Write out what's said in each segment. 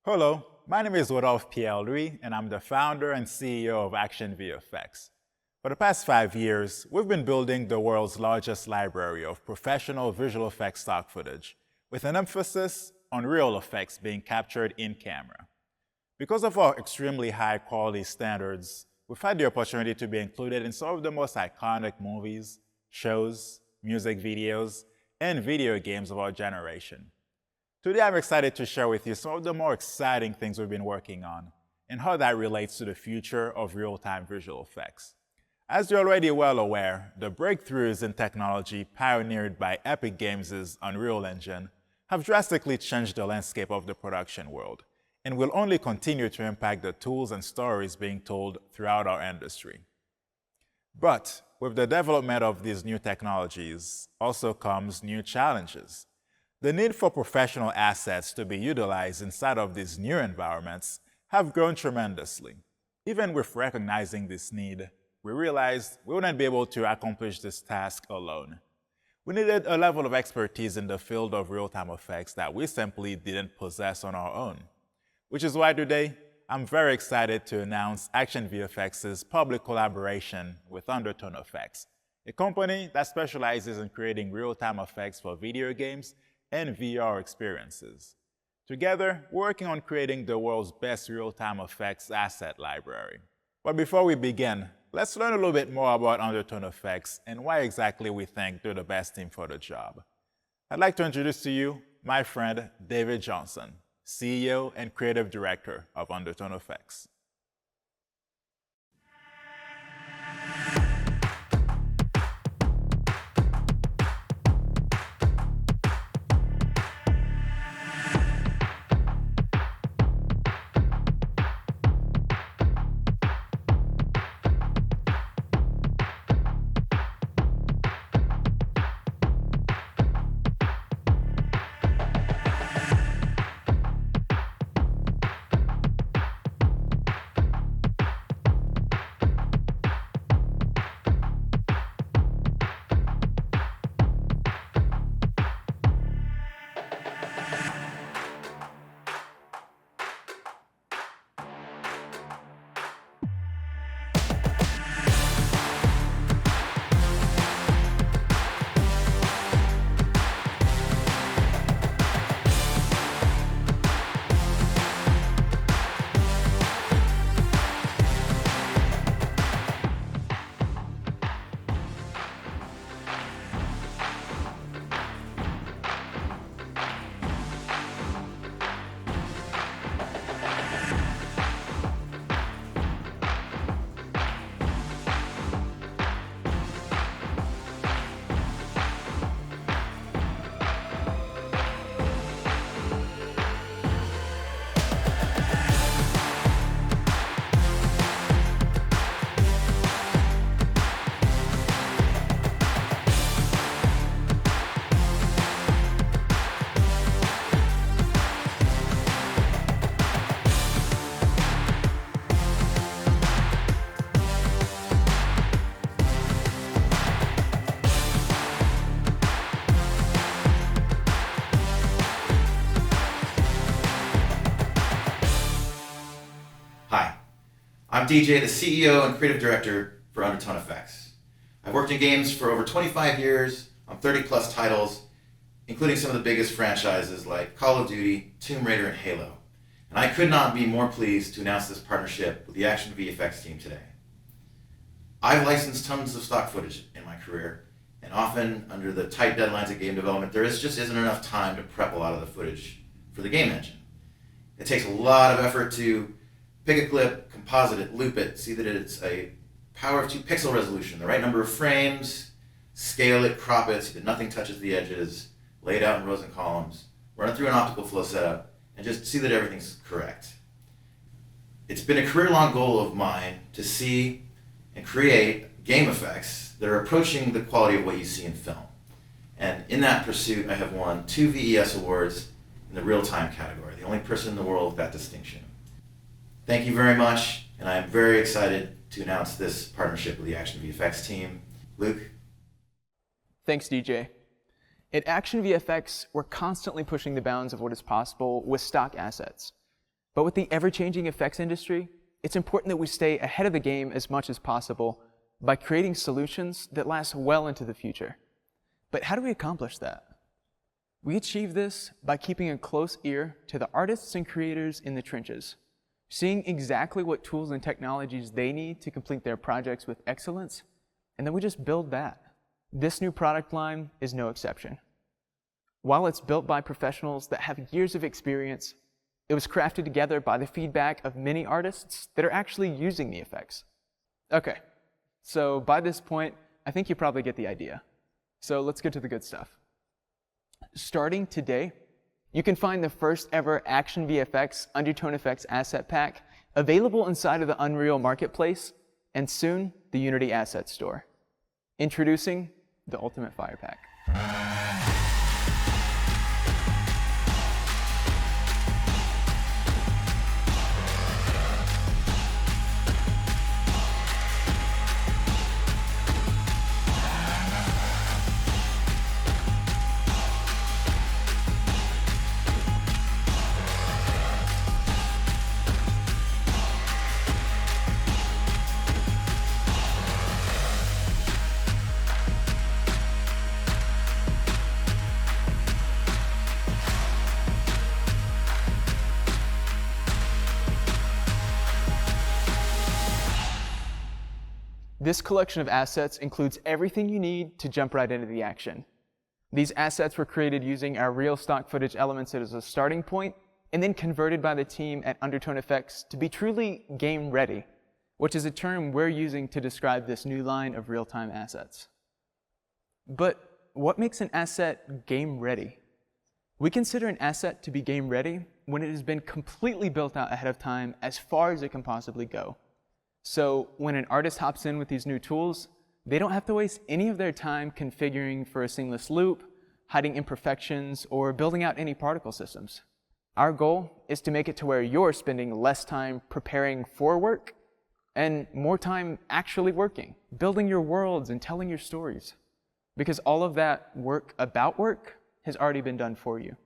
Hello, my name is Rodolphe Pierre-Louis, and I'm the founder and CEO of ActionVFX. For the past 5 years, we've been building the world's largest library of professional visual effects stock footage, with an emphasis on real effects being captured in camera. Because of our extremely high quality standards, we've had the opportunity to be included in some of the most iconic movies, shows, music videos, and video games of our generation. Today, I'm excited to share with you some of the more exciting things we've been working on and how that relates to the future of real-time visual effects. As you're already well aware, the breakthroughs in technology pioneered by Epic Games' Unreal Engine have drastically changed the landscape of the production world and will only continue to impact the tools and stories being told throughout our industry. But with the development of these new technologies also comes new challenges. The need for professional assets to be utilized inside of these new environments have grown tremendously. Even with recognizing this need, we realized we wouldn't be able to accomplish this task alone. We needed a level of expertise in the field of real-time effects that we simply didn't possess on our own. Which is why today, I'm very excited to announce ActionVFX's public collaboration with Undertone FX, a company that specializes in creating real-time effects for video games and VR experiences. Together, we're working on creating the world's best real-time effects asset library. But before we begin, let's learn a little bit more about Undertone FX and why exactly we think they're the best team for the job. I'd like to introduce to you my friend David Johnson, CEO and Creative Director of Undertone FX. I'm DJ, the CEO and Creative Director for Undertone FX. I've worked in games for over 25 years on 30 plus titles, including some of the biggest franchises like Call of Duty, Tomb Raider, and Halo. And I could not be more pleased to announce this partnership with the ActionVFX team today. I've licensed tons of stock footage in my career, and often under the tight deadlines of game development, there just isn't enough time to prep a lot of the footage for the game engine. It takes a lot of effort to pick a clip, composite it, loop it, see that it's a power of 2 pixel resolution, the right number of frames, scale it, crop it, see that nothing touches the edges, lay it out in rows and columns, run it through an optical flow setup, and just see that everything's correct. It's been a career-long goal of mine to see and create game effects that are approaching the quality of what you see in film. And in that pursuit, I have won 2 VES awards in the real-time category, the only person in the world with that distinction. Thank you very much, and I am very excited to announce this partnership with the ActionVFX team. Luke? Thanks, DJ. At ActionVFX, we're constantly pushing the bounds of what is possible with stock assets. But with the ever-changing effects industry, it's important that we stay ahead of the game as much as possible by creating solutions that last well into the future. But how do we accomplish that? We achieve this by keeping a close ear to the artists and creators in the trenches, seeing exactly what tools and technologies they need to complete their projects with excellence, and then we just build that. This new product line is no exception. While it's built by professionals that have years of experience, it was crafted together by the feedback of many artists that are actually using the effects. Okay, so by this point, I think you probably get the idea. So let's get to the good stuff. Starting today, you can find the first ever ActionVFX Undertone FX asset pack available inside of the Unreal Marketplace and soon the Unity Asset Store. Introducing the Ultimate Fire Pack. This collection of assets includes everything you need to jump right into the action. These assets were created using our real stock footage elements as a starting point, and then converted by the team at Undertone FX to be truly game ready, which is a term we're using to describe this new line of real-time assets. But what makes an asset game ready? We consider an asset to be game ready when it has been completely built out ahead of time as far as it can possibly go. So when an artist hops in with these new tools, they don't have to waste any of their time configuring for a seamless loop, hiding imperfections, or building out any particle systems. Our goal is to make it to where you're spending less time preparing for work and more time actually working, building your worlds and telling your stories. Because all of that work about work has already been done for you.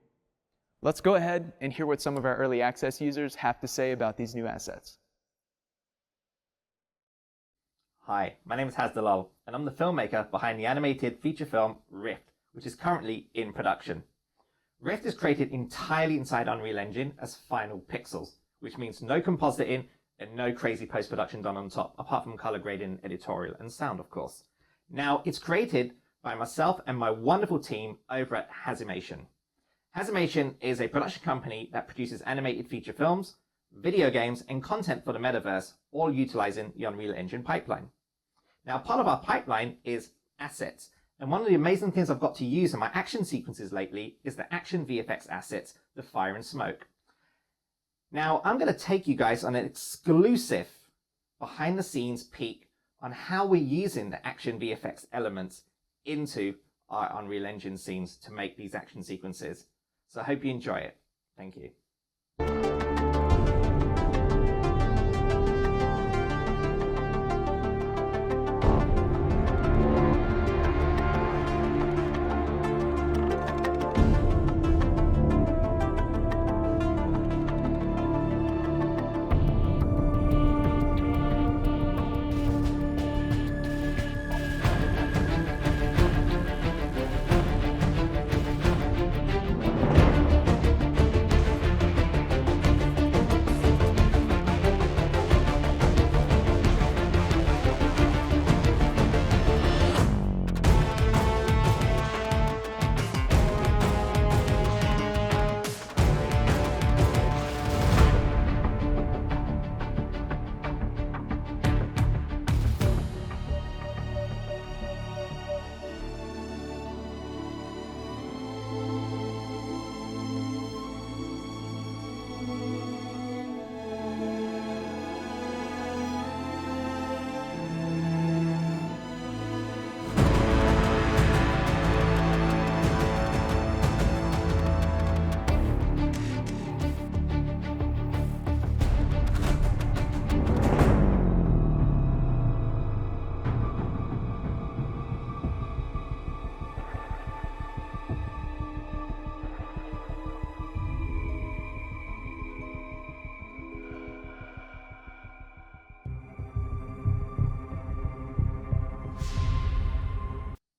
Let's go ahead and hear what some of our early access users have to say about these new assets. Hi, my name is Dulull, and I'm the filmmaker behind the animated feature film Rift, which is currently in production. Rift is created entirely inside Unreal Engine as final pixels, which means no compositing and no crazy post-production done on top, apart from color grading, editorial, and sound, of course. Now, it's created by myself and my wonderful team over at HaZimation. HaZimation is a production company that produces animated feature films, video games, and content for the metaverse, all utilizing the Unreal Engine pipeline. Now, part of our pipeline is assets. And one of the amazing things I've got to use in my action sequences lately is the ActionVFX assets, the fire and smoke. Now, I'm going to take you guys on an exclusive behind the scenes peek on how we're using the ActionVFX elements into our Unreal Engine scenes to make these action sequences. So I hope you enjoy it. Thank you.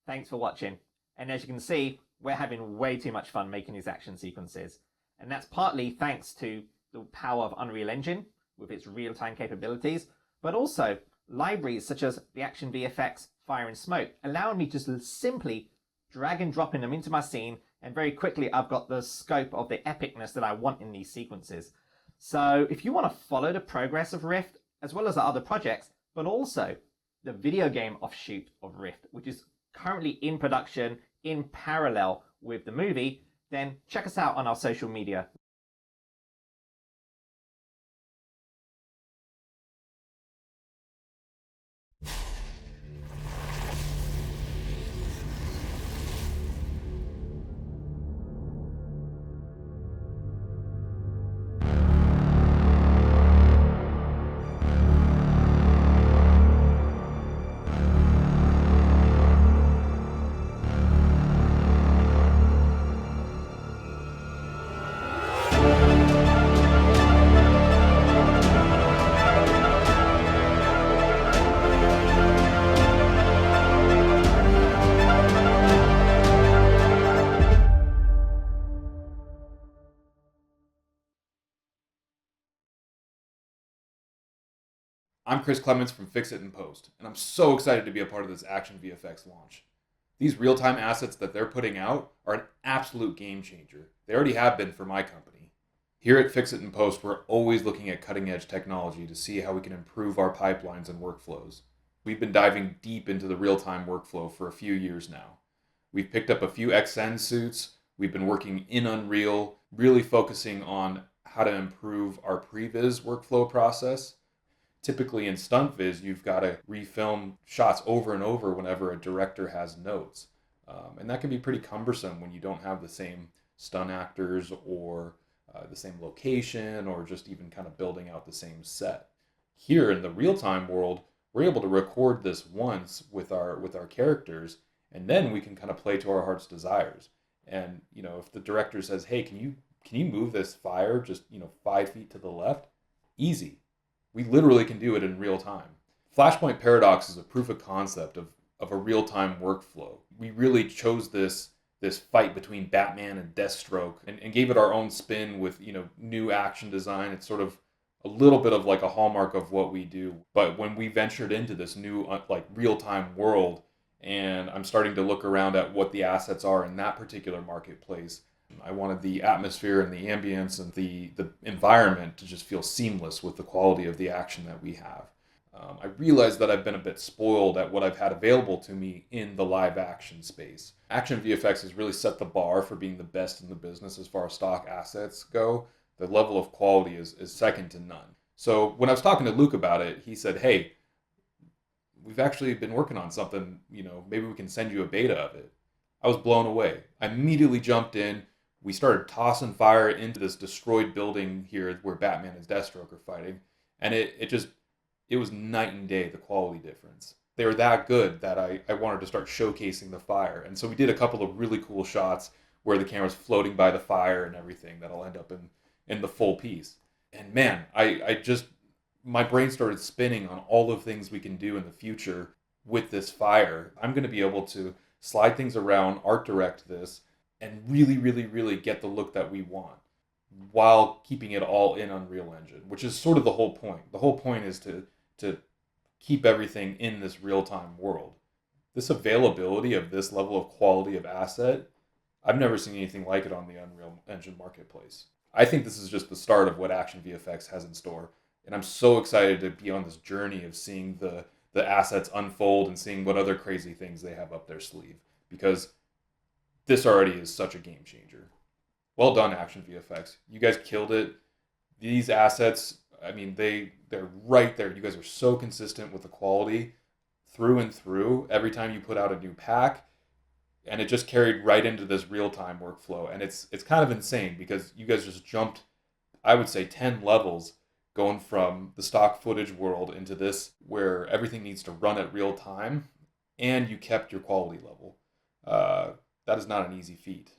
Thanks for watching. And as you can see, we're having way too much fun making these action sequences. And that's partly thanks to the power of Unreal Engine with its real-time capabilities, but also libraries such as the ActionVFX Fire and Smoke, allowing me to simply drag and drop in them into my scene, and very quickly I've got the scope of the epicness that I want in these sequences. So if you want to follow the progress of Rift, as well as the other projects, but also the video game offshoot of Rift, which is currently in production in parallel with the movie, then check us out on our social media. I'm Chris Clements from FXitinPost, and I'm so excited to be a part of this ActionVFX launch. These real-time assets that they're putting out are an absolute game changer. They already have been for my company. Here at FXitinPost, we're always looking at cutting-edge technology to see how we can improve our pipelines and workflows. We've been diving deep into the real-time workflow for a few years now. We've picked up a few XN suits. We've been working in Unreal, really focusing on how to improve our previs workflow process. Typically in Stunt Viz, you've got to refilm shots over and over whenever a director has notes. And that can be pretty cumbersome when you don't have the same stunt actors or the same location, or just even kind of building out the same set. Here in the real-time world, we're able to record this once with our characters, and then we can kind of play to our heart's desires. And if the director says, "Hey, can you move this fire just 5 feet to the left?" Easy. We literally can do it in real time. Flashpoint Paradox is a proof of concept of a real-time workflow. We really chose this fight between Batman and Deathstroke and gave it our own spin with new action design. It's sort of a little bit of like a hallmark of what we do. But when we ventured into this new real-time world, and I'm starting to look around at what the assets are in that particular marketplace, I wanted the atmosphere and the ambience and the environment to just feel seamless with the quality of the action that we have. I realized that I've been a bit spoiled at what I've had available to me in the live action space. ActionVFX has really set the bar for being the best in the business as far as stock assets go. The level of quality is second to none. So when I was talking to Luke about it, he said, "Hey, we've actually been working on something, maybe we can send you a beta of it." I was blown away. I immediately jumped in. We started tossing fire into this destroyed building here where Batman and Deathstroke are fighting. And it was night and day, the quality difference. They were that good that I wanted to start showcasing the fire. And so we did a couple of really cool shots where the camera's floating by the fire and everything that'll end up in the full piece. And man, my brain started spinning on all the things we can do in the future with this fire. I'm going to be able to slide things around, art direct this, and really, really, really get the look that we want while keeping it all in Unreal Engine, which is sort of the whole point. The whole point is to keep everything in this real-time world. This availability of this level of quality of asset, I've never seen anything like it on the Unreal Engine marketplace. I think this is just the start of what ActionVFX has in store, and I'm so excited to be on this journey of seeing the assets unfold and seeing what other crazy things they have up their sleeve, because this already is such a game changer. Well done, ActionVFX. You guys killed it. These assets, I mean, they're right there. You guys are so consistent with the quality through and through every time you put out a new pack, and it just carried right into this real-time workflow. And it's kind of insane because you guys just jumped, I would say, 10 levels going from the stock footage world into this where everything needs to run at real time, and you kept your quality level. That is not an easy feat.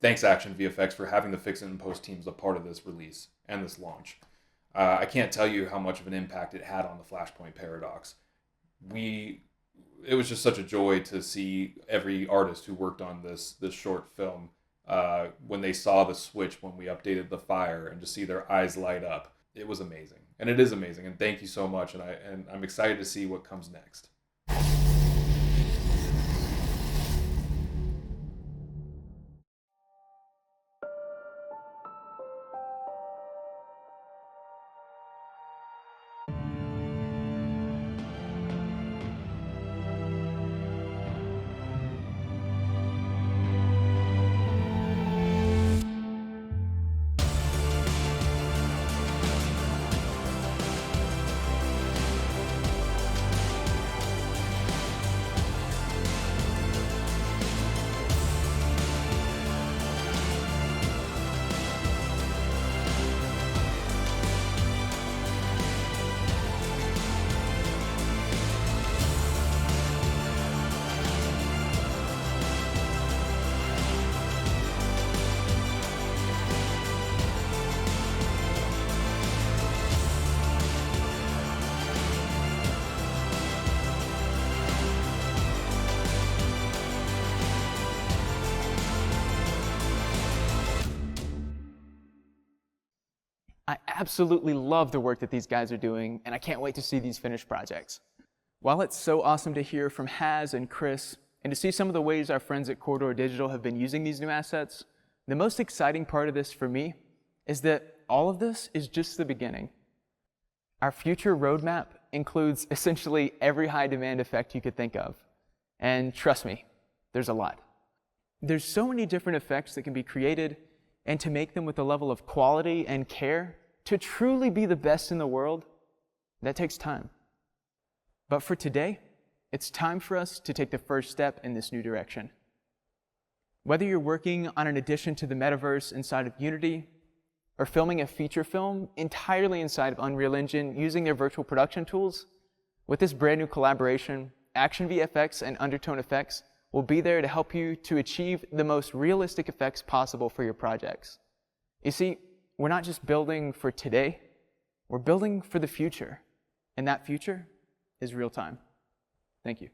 Thanks, ActionVFX, for having the FXitinPost teams a part of this release and this launch. I can't tell you how much of an impact it had on the Flashpoint Paradox. We it was just such a joy to see every artist who worked on this short film when they saw the switch when we updated the fire and just see their eyes light up. It was amazing, and it is amazing. And thank you so much. And I'm excited to see what comes next. I absolutely love the work that these guys are doing, and I can't wait to see these finished projects. While it's so awesome to hear from Haz and Chris, and to see some of the ways our friends at Corridor Digital have been using these new assets, the most exciting part of this for me is that all of this is just the beginning. Our future roadmap includes essentially every high-demand effect you could think of. And trust me, there's a lot. There's so many different effects that can be created, and to make them with a level of quality and care to truly be the best in the world, that takes time. But for today, it's time for us to take the first step in this new direction. Whether you're working on an addition to the metaverse inside of Unity, or filming a feature film entirely inside of Unreal Engine using their virtual production tools, with this brand new collaboration, ActionVFX and Undertone FX will be there to help you to achieve the most realistic effects possible for your projects. You see, we're not just building for today, we're building for the future. And that future is real time. Thank you.